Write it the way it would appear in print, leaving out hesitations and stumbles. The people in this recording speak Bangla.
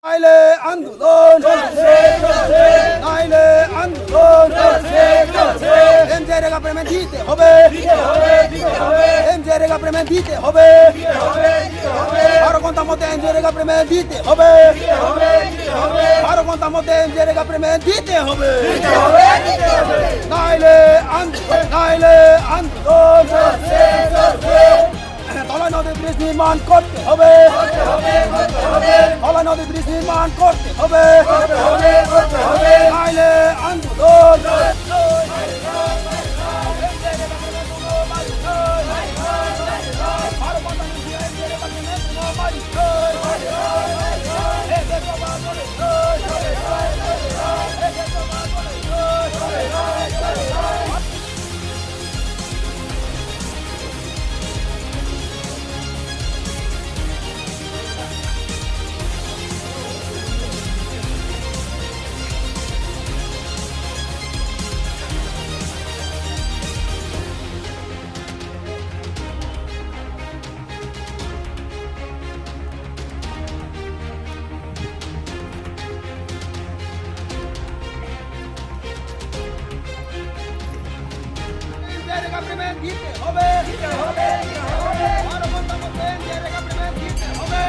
নাইলে আন্দোলন নাইলে আন্দোলন এমজিআর পেমেন্ট দিতে হবে এমজিআর পেমেন্ট দিতে হবে বারো ঘন্টার মধ্যে এমজিআর পেমেন্ট দিতে হবে বারো ঘন্টার মধ্যে এমজিআর পেমেন্ট দিতে হবে নাইলে আন্দোলন ধলাই নদী ব্রিজ নির্মাণ করতে হবে ধলাই নদী ব্রিজ নির্মাণ করতে হবে নাইলে আন্দোলন পেমেন্ট দিতে হবে বারো ঘন্টার মধ্যে দিতে হবে